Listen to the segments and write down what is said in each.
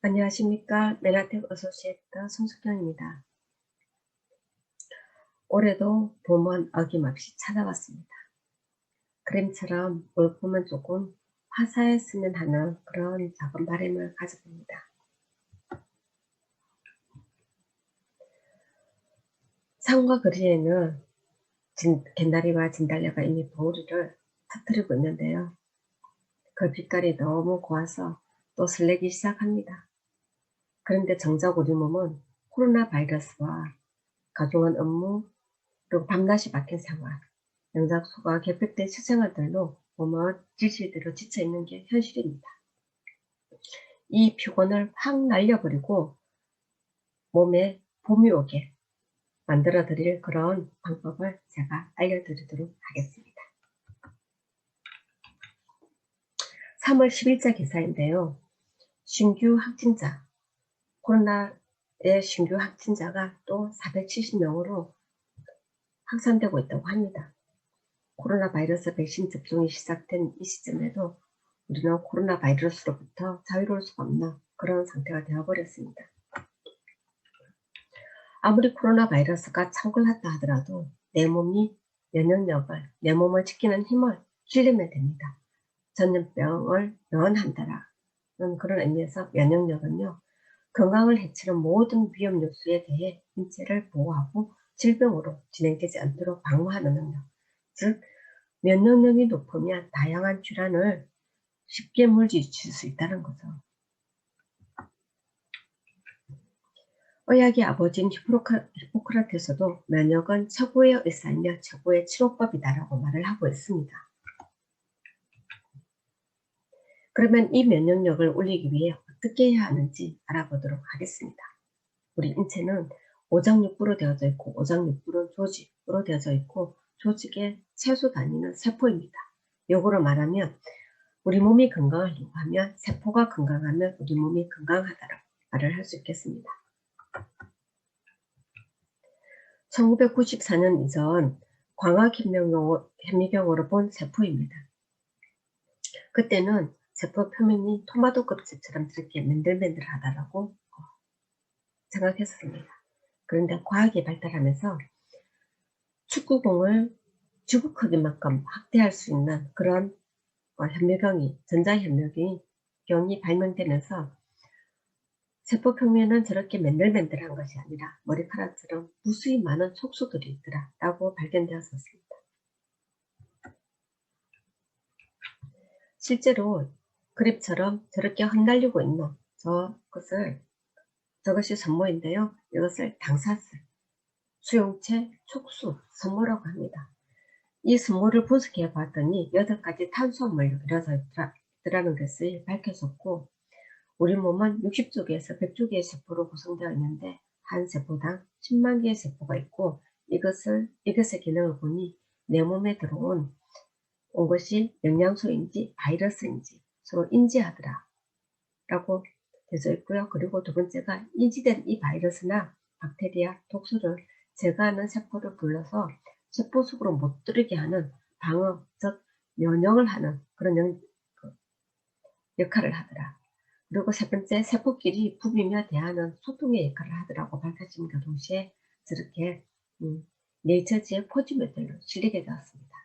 안녕하십니까. 메나텍 어소시에이트 송숙경입니다. 올해도 봄은 어김없이 찾아왔습니다. 그림처럼 올 봄은 조금 화사했으면 하는 그런 작은 바람을 가져봅니다. 산과 거리에는 개나리와 진달래가 이미 보리를 터뜨리고 있는데요. 그 빛깔이 너무 고와서 또 설레기 시작합니다. 그런데 정작 우리 몸은 코로나 바이러스와 가중한 업무, 그리고 밤낮이 바뀐 생활, 영양소가 결핍된 식생활들로 몸은 질질대로 지쳐있는 게 현실입니다. 이 피곤을 확 날려버리고 몸에 봄이 오게 만들어 드릴 그런 방법을 제가 알려드리도록 하겠습니다. 3월 10일자 기사인데요. 신규 확진자, 코로나의 신규 확진자가 또 470명으로 확산되고 있다고 합니다. 코로나 바이러스 백신 접종이 시작된 이 시점에도 우리는 코로나 바이러스로부터 자유로울 수가 없는 그런 상태가 되어버렸습니다. 아무리 코로나 바이러스가 창궐했다 하더라도 내 몸이 면역력을, 내 몸을 지키는 힘을 기르면 됩니다. 전염병을 면한다라는 그런 의미에서 면역력은요, 건강을 해치는 모든 위험 요소에 대해 인체를 보호하고 질병으로 진행되지 않도록 방어하는 능력, 즉 면역력이 높으면 다양한 질환을 쉽게 물리칠 수 있다는 거죠. 의학의 아버지인 히포크라테스도 면역은 최고의 의사이며 최고의 치료법이다라고 말을 하고 있습니다. 그러면 이 면역력을 올리기 위해 어떻게 해야 하는지 알아보도록 하겠습니다. 우리 인체는 오장육부로 되어져 있고, 오장육부는 조직으로 되어져 있고, 조직의 최소 단위는 세포입니다. 요거로 말하면 우리 몸이 건강을 요구하면 세포가 건강하면 우리 몸이 건강하다라고 말을 할 수 있겠습니다. 1994년 이전 광학현미경으로 본 세포입니다. 그때는 세포 표면이 토마토 껍질처럼 저렇게 맨들맨들하다라고 생각했습니다. 그런데 과학이 발달하면서 축구공을 지구 크기만큼 확대할 수 있는 그런 전자현미경이 발명되면서 세포 표면은 저렇게 맨들맨들한 것이 아니라 머리카락처럼 무수히 많은 촉수들이 있더라 라고 발견되었습니다. 실제로 그립처럼 저렇게 흩날리고 있는 저것이 선모인데요. 이것을 당사슬, 수용체, 촉수, 선모라고 합니다. 이 선모를 분석해 봤더니 8가지 탄수화물로 이루어져 있더라는 것을 밝혀졌고, 우리 몸은 60쪽에서 100쪽의 세포로 구성되어 있는데 한 세포당 10만 개의 세포가 있고, 이것의 기능을 보니 내 몸에 들어온 것이 영양소인지 바이러스인지 서로 인지하더라 라고 되어 있고요. 그리고 두 번째가 인지된 이 바이러스나 박테리아, 독소를 제거하는 세포를 불러서 세포 속으로 못 들어오게 하는 방어, 즉 면역을 하는 그런 역할을 하더라. 그리고 세 번째, 세포끼리 부비며 대하는 소통의 역할을 하더라고 밝혀짐과 동시에 저렇게 네이처지의 포지 모델로 실리게 되었습니다.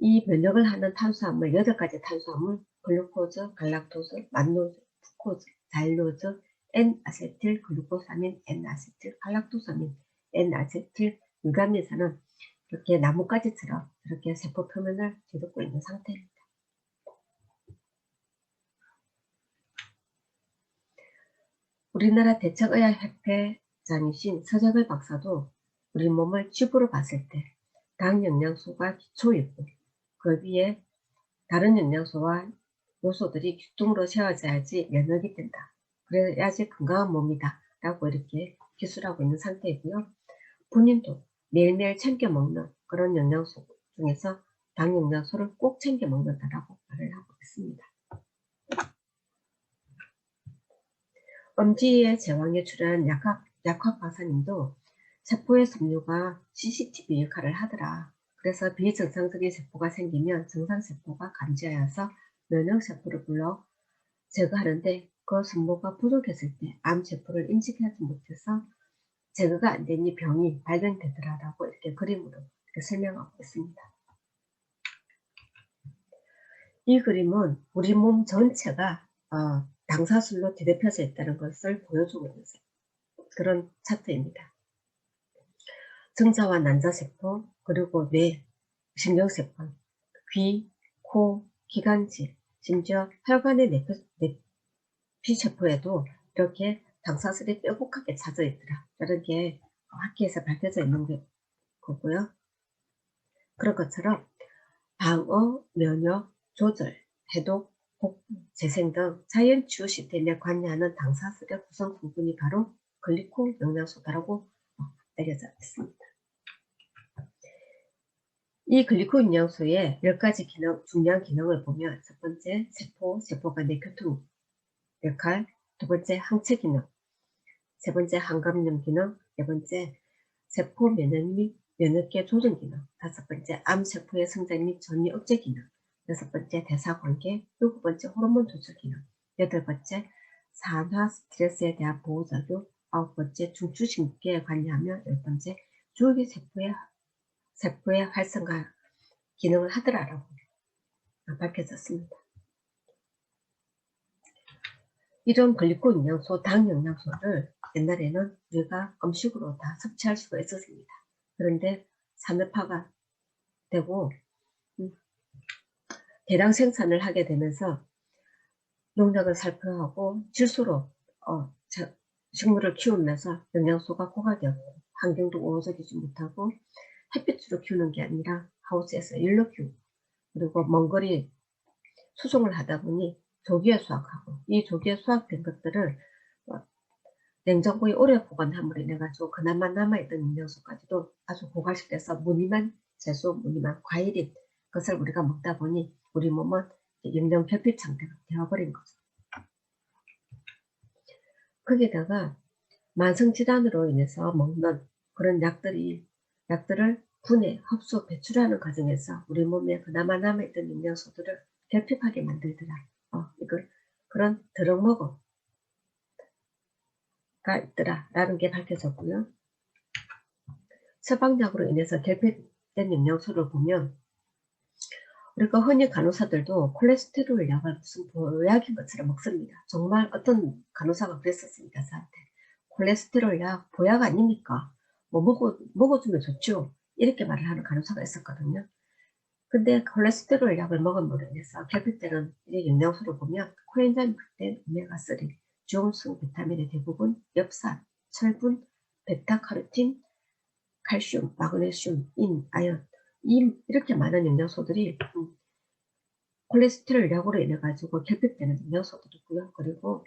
이 면역을 하는 탄수화물 8가지 탄수화물, 글루코즈, 갈락토스, 만노즈, 푸코즈, 자일로즈, N아세틸 글루코사민, N아세틸 갈락토사민, N아세틸 유감민산은 이렇게 나뭇가지처럼 이렇게 세포 표면을 뒤덮고 있는 상태입니다. 우리나라 대책의학협회장이신 서정을 박사도 우리 몸을 칩으로 봤을 때 당 영양소가 기초이고, 그 위에 다른 영양소와 요소들이 균등으로 세워져야지 면역이 된다. 그래야지 건강한 몸이다 라고 이렇게 기술하고 있는 상태이고요. 본인도 매일매일 챙겨 먹는 그런 영양소 중에서 당 영양소를 꼭 챙겨 먹는다라고 말을 하고 있습니다. 엄지의 제왕에 출연한 약학 박사님도 세포의 섬유가 CCTV 역할을 하더라. 그래서 비정상적인 세포가 생기면 정상세포가 감지하여서 면역세포를 불러 제거하는데 그 순모가 부족했을 때 암세포를 인식하지 못해서 제거가 안 된 이 병이 발병되더라라고 이렇게 그림으로 이렇게 설명하고 있습니다. 이 그림은 우리 몸 전체가 당사술로 뒤덮여져 있다는 것을 보여주고 있는 그런 차트입니다. 정자와 난자세포, 그리고 뇌, 신경세포, 귀, 코, 기관지, 심지어 혈관의 내피세포에도 이렇게 당사슬이 뾰족하게 찾아 있더라. 이런 게 학계에서 밝혀져 있는 거고요. 그런 것처럼 방어, 면역, 조절, 해독, 복부, 재생 등 자연치유 시스템에 관여하는 당사슬의 구성 성분이 바로 글리코 영양소다라고 알려져 있습니다. 이 글리코 영양소의 10가지 중요한 기능을 보면 첫 번째, 세포 간의 교통 역할, 두 번째, 항체 기능, 세 번째, 항감염 기능, 네 번째, 세포 면역계 조정 기능, 다섯 번째, 암세포의 성장 및 전이 억제 기능, 여섯 번째, 대사관계, 일곱 번째, 호르몬 조절 기능, 여덟 번째, 산화 스트레스에 대한 보호작용, 아홉 번째, 중추신경계에 관여하며 열 번째, 줄기세포의 활성화 기능을 하더라라고 밝혀졌습니다. 이런 글리코 영양소, 당 영양소를 옛날에는 우리가 음식으로 다 섭취할 수가 있었습니다. 그런데 산업화가 되고 대량 생산을 하게 되면서 농약을 살포하고 질소로 식물을 키우면서 영양소가 고갈되었고 환경도 우호적이지 못하고 햇빛으로 키우는 게 아니라 하우스에서 일로 키우고 그리고 먼 거리 수송을 하다 보니 조기에 수확하고 이 조기에 수확된 것들을 냉장고에 오래 보관함으로 인해 가지고 그나마 남아있던 영양소까지도 아주 고갈시켜서 무늬만 채소, 무늬만 과일인 것을 우리가 먹다 보니 우리 몸은 영양 결핍 상태가 되어버린 거죠. 거기다가 만성질환으로 인해서 먹는 그런 약들을 분해, 흡수, 배출하는 과정에서 우리 몸에 그나마 남아있던 영양소들을 결핍하게 만들더라. 이걸 그런 드럭먹어가 있더라라는 게 밝혀졌고요. 처방약으로 인해서 결핍된 영양소를 보면 우리가 흔히 간호사들도 콜레스테롤 약을 무슨 보약인 것처럼 먹습니다. 정말 어떤 간호사가 그랬었습니다. 저한테. 콜레스테롤 약 보약 아닙니까? 뭐 먹어주면 좋죠. 이렇게 말을 하는 간호사가 있었거든요. 근데 콜레스테롤 약을 먹음으로 인해서 결핍되는 이 영양소를 보면 코엔자임 된 오메가3, 지용성 비타민의 대부분, 엽산, 철분, 베타카로틴, 칼슘, 마그네슘, 인, 아연 이렇게 많은 영양소들이 콜레스테롤 약으로 인해 가지고 결핍되는 영양소들이고요. 그리고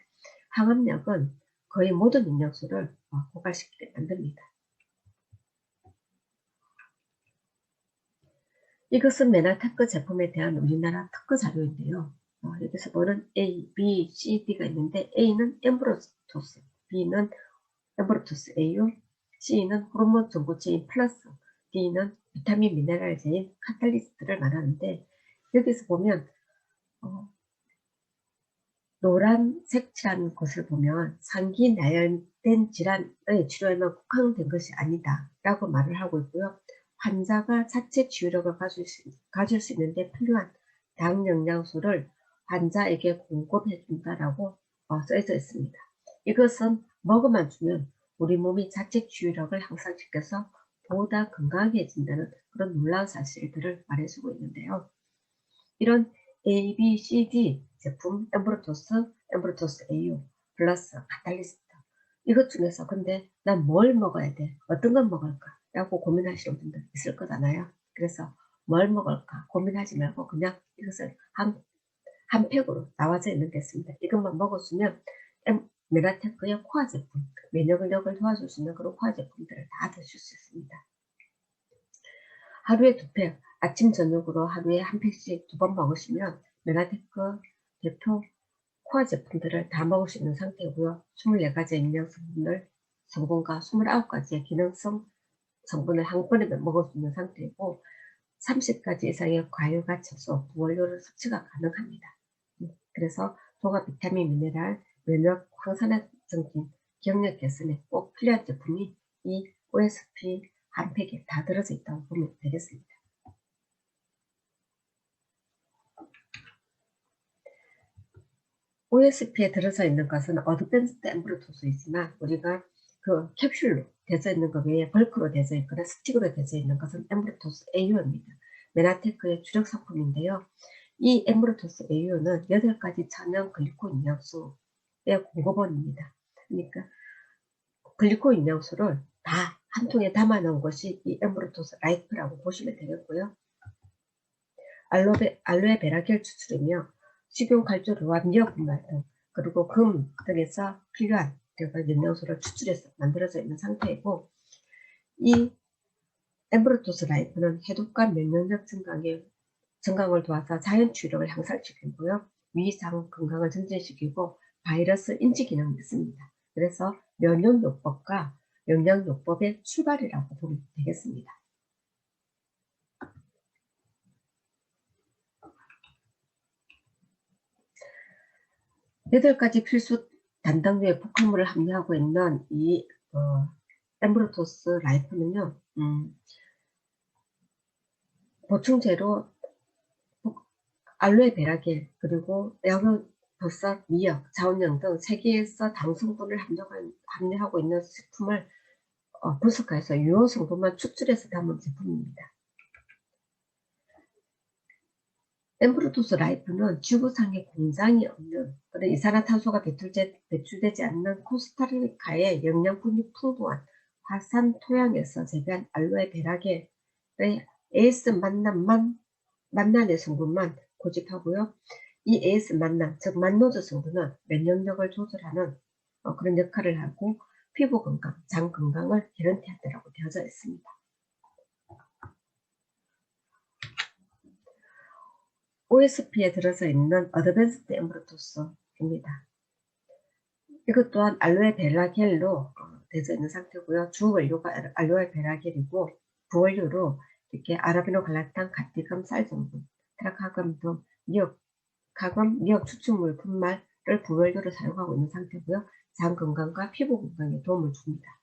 항암약은 거의 모든 영양소를 고갈시키게 만듭니다. 이것은 메나테크 제품에 대한 우리나라 특허 자료인데요. 여기서 보는 A, B, C, D가 있는데 A는 엠브로토스, B는 엠브로토스 AU, C는 호르몬 전구체인 플러스, D는 비타민 미네랄제인 카탈리스트를 말하는데 여기서 보면 노란색 칠한 것을 보면 상기 나열된 질환의 치료에만 국한된 것이 아니다 라고 말을 하고 있고요. 환자가 자체 치유력을 가질 수 있는데 필요한 당 영양소를 환자에게 공급해 준다라고 써져 있습니다. 이것은 먹어만 주면 우리 몸이 자체 치유력을 향상시켜서 보다 건강해진다는 그런 놀라운 사실들을 말해주고 있는데요. 이런 A, B, C, D 제품 엠브로토스 AU 플러스 카탈리스트 이것 중에서 근데 난 뭘 먹어야 돼? 어떤 걸 먹을까? 라고 고민하시는 분들 있을 거잖아요. 그래서 뭘 먹을까 고민하지 말고 그냥 이것을 한 팩으로 나와져 있는 게 있습니다. 이것만 먹어주면 메가테크의 코아 제품, 면역력을 도와줄 수 있는 그런 코아 제품들을 다 드실 수 있습니다. 하루에 2팩, 아침 저녁으로 하루에 한 팩씩 2번 먹으시면 메가테크 대표 코아 제품들을 다 먹을 수 있는 상태고요. 24가지 영양 성분과 29가지의 기능성 성분을 한 번에 먹을 수 있는 상태이고 30가지 이상의 과일과 채소, 원료를 섭취가 가능합니다. 그래서 소가 비타민, 미네랄, 면역 항산화증진 기억력 개선에 꼭 필요한 제품이 이 OSP 한 팩에 다 들어져 있다고 보면 되겠습니다. OSP에 들어져 있는 것은 어드밴스드 엠브로토스이지만 우리가 그 캡슐로 되어 있는 것 외에 벌크로 되어 있거나 스틱으로 되어 있는 것은 엠브로토스 AU입니다. 메나테크의 주력 상품인데요. 이 엠브로토스 AU는 8가지 천연 글리코 영양소의 공급원입니다. 그러니까 글리코 영양소를 다 한 통에 담아 놓은 것이 이 엠브로토스 라이프라고 보시면 되겠고요. 알로에베라겔 추출이며 식용 갈조류와 미역 분말 등 그리고 금 등에서 필요한 영양소를 추출해서 만들어져 있는 상태이고, 이 엠브로토스 라이프는 해독과 면역력 증강을 도와서 자연 출력을 향상시키고요. 위장 건강을 증진시키고 바이러스 인지 기능이 있습니다. 그래서 면역요법과 영양요법의 출발이라고 보면 되겠습니다. 8가지 필수 단당류의 복합물을 함유하고 있는 이 엠브로토스 라이프는요, 보충제로 알로에베라겔 그리고 양효버섯, 미역, 자원령 등 세계에서 당성분을 함유하고 있는 식품을 분석해서 유효 성분만 추출해서 담은 제품입니다. 엠브로토스 라이프는 지구상에 공장이 없는 그런 이산화탄소가 배출되지 않는 코스타리카의 영양분이 풍부한 화산 토양에서 재배한 알로에베라겔의 에이스 만난의 성분만 고집하고요. 이 에이스 만난, 즉 만노즈 성분은 면역력을 조절하는 그런 역할을 하고 피부 건강, 장 건강을 개런티한다라고 되어져 있습니다. OSP에 들어서 있는 어드밴스드 엠브로토스입니다. 이것 또한 알로에베라겔로 되어 있는 상태고요. 주 원료가 알로에베라겔이고 부원료로 이렇게 아라비노 갈라탄, 가티감, 쌀전분, 테라카감 등 미역 추출물 분말을 부원료로 사용하고 있는 상태고요. 장 건강과 피부 건강에 도움을 줍니다.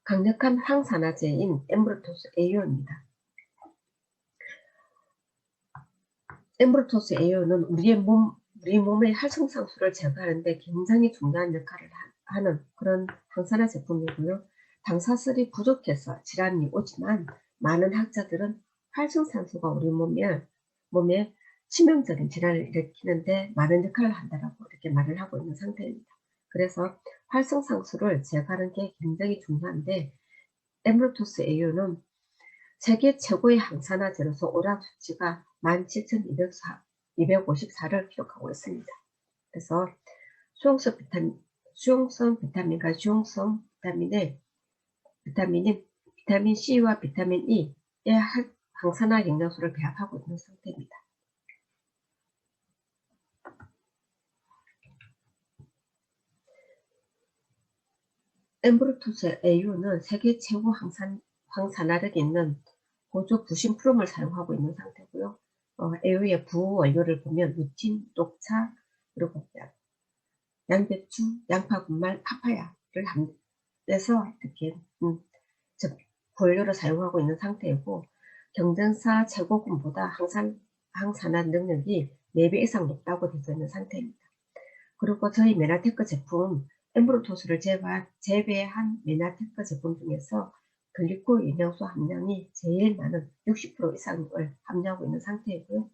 강력한 항산화제인 엠브로토스 AU입니다. 엠브로토스 AU는 우리 몸의 활성산소를 제거하는 데 굉장히 중요한 역할을 하는 그런 항산화 제품이고요. 당사슬이 부족해서 질환이 오지만 많은 학자들은 활성산소가 우리 몸에 치명적인 질환을 일으키는데 많은 역할을 한다라고 이렇게 말을 하고 있는 상태입니다. 그래서 활성산소를 제거하는 게 굉장히 중요한데, 엠브로토스 AU는 세계 최고의 항산화제로서 오락 수치가 17,254를 기록하고 있습니다. 그래서 수용성 비타민과 수용성 비타민인 비타민 C와 비타민 E의 항산화 영양소를 배합하고 있는 상태입니다. 엠브로토스 AU는 세계 최고 항산화력이 있는 고조 부신프롬을 사용하고 있는 상태고요. AU의 부원료를 보면 루틴, 녹차, 그리고 양배추, 양파 분말, 파파야를 함유해서 이렇게 부원료를 사용하고 있는 상태이고, 경쟁사 최고군보다 항산화 능력이 4배 이상 높다고 되어 있는 상태입니다. 그리고 저희 메나테크 제품 엠브로토스를 재배한 메나테크 제품 중에서 글리코 영양소 함량이 제일 많은 60% 이상을 함유하고 있는 상태이고요.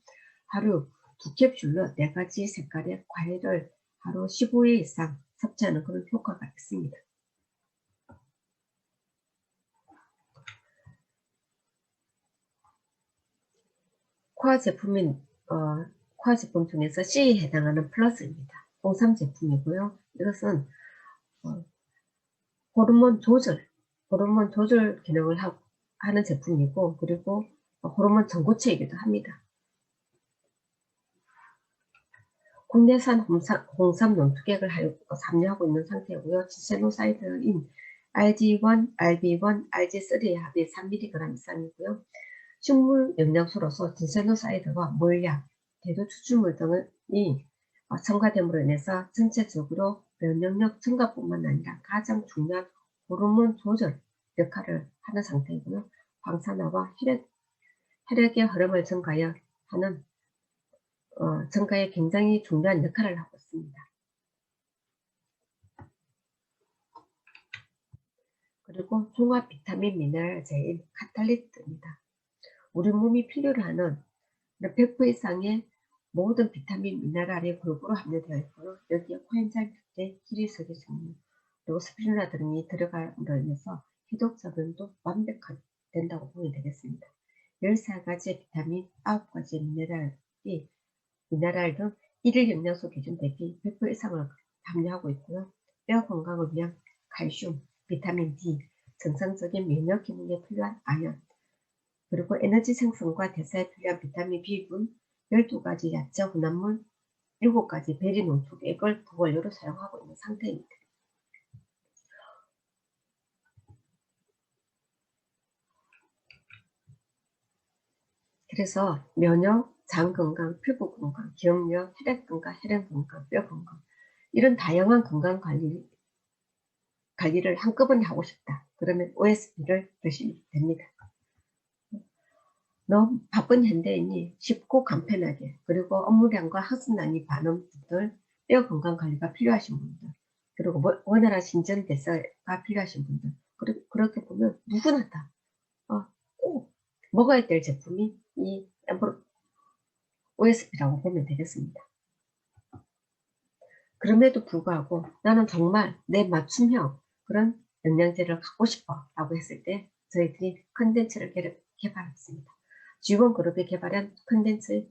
하루 2캡슐로 4가지 색깔의 과일을 하루 15회 이상 섭취하는 그런 효과가 있습니다. 코아 제품 중에서 C에 해당하는 플러스입니다. 홍삼 제품이고요. 이것은 호르몬 조절 기능을 하는 제품이고, 그리고 호르몬 전고체이기도 합니다. 국내산 홍삼 논투객을 함유하고 있는 상태고요. 지세노사이드인 RG1, RB1, RG3의 합이 3mg 이상이고요. 식물 영양소로서 지세노사이드와 몰약, 대도 추출물 등이 첨가됨으로 인해서 전체적으로 면역력 증가뿐만 아니라 가장 중요한 호르몬 조절 역할을 하는 상태이고요. 황산화와 혈액의 흐름을 증가에 굉장히 중요한 역할을 하고 있습니다. 그리고 종합 비타민 미네랄제인 카탈리트입니다. 우리 몸이 필요로 하는 100% 이상의 모든 비타민 미네랄이 골고루 함유되어 있고요. 여기에 코엔자임 Q, 기리석의 종류, 그리고 스피루나 등이 들어감으로 인해서 해독 작용도 완벽하게 된다고 보면 되겠습니다. 13가지 비타민, 9가지 미네랄 등 일일 영양소 기준 대비 100% 이상을 함유하고 있고요. 뼈 건강을 위한 칼슘, 비타민 D, 정상적인 면역 기능에 필요한 아연, 그리고 에너지 생성과 대사에 필요한 비타민 B군, 12가지 야채 혼합물, 7가지 베리 농축액을 두 원료로 사용하고 있는 상태입니다. 그래서 면역, 장 건강, 피부 건강, 기억력, 혈액 건강, 혈행 건강, 뼈 건강, 이런 다양한 건강 관리를 한꺼번에 하고 싶다. 그러면 OSP를 드시면 됩니다. 너무 바쁜 현대인이 쉽고 간편하게, 그리고 업무량과 학습난이 많은 분들, 뼈 건강 관리가 필요하신 분들, 그리고 원활한 신전 대사가 필요하신 분들, 그리고 그렇게 보면 누구나 다 꼭 먹어야 될 제품이 이 OSP라고 보면 되겠습니다. 그럼에도 불구하고 나는 정말 내 맞춤형 그런 영양제를 갖고 싶어 라고 했을 때 저희들이 컨텐츠를 개발했습니다. G1그룹이 개발한 컨텐츠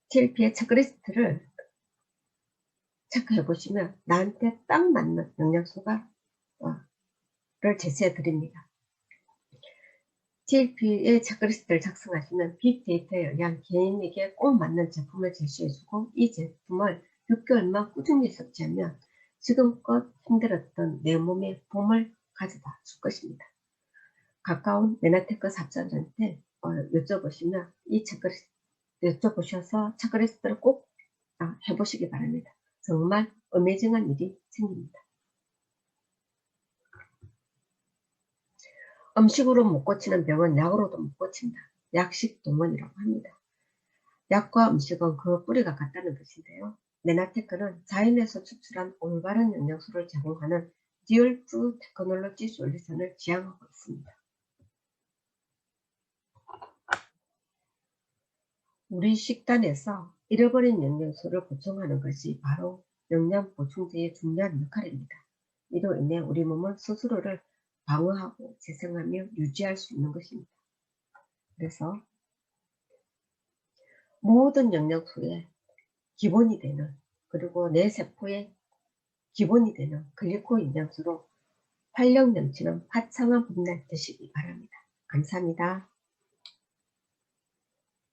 TLP의 체크리스트를 체크해 보시면 나한테 딱 맞는 영양소가 를 제시해 드립니다. TLP의 체크리스트를 작성하시면 빅데이터에 의한 개인에게 꼭 맞는 제품을 제시해주고 이 제품을 6개월만 꾸준히 섭취하면 지금껏 힘들었던 내 몸에 봄을 가져다 줄 것입니다. 가까운 메나테크 사업자들한테 여쭤보시면 여쭤보셔서 체크리스트를 꼭 해보시기 바랍니다. 정말 어메이징한 일이 생깁니다. 음식으로 못 고치는 병은 약으로도 못 고친다. 약식동원이라고 합니다. 약과 음식은 그 뿌리가 같다는 뜻인데요. 메나테크는 자연에서 추출한 올바른 영양소를 제공하는 듀얼 푸드 테크놀로지 솔루션을 지향하고 있습니다. 우리 식단에서 잃어버린 영양소를 보충하는 것이 바로 영양보충제의 중요한 역할입니다. 이로 인해 우리 몸은 스스로를 방어하고 재생하며 유지할 수 있는 것입니다. 그래서 모든 영양소의 기본이 되는, 그리고 내 세포의 기본이 되는 글리코 영양소로 활력 넘치는 화창한 봄날 드시기 바랍니다. 감사합니다.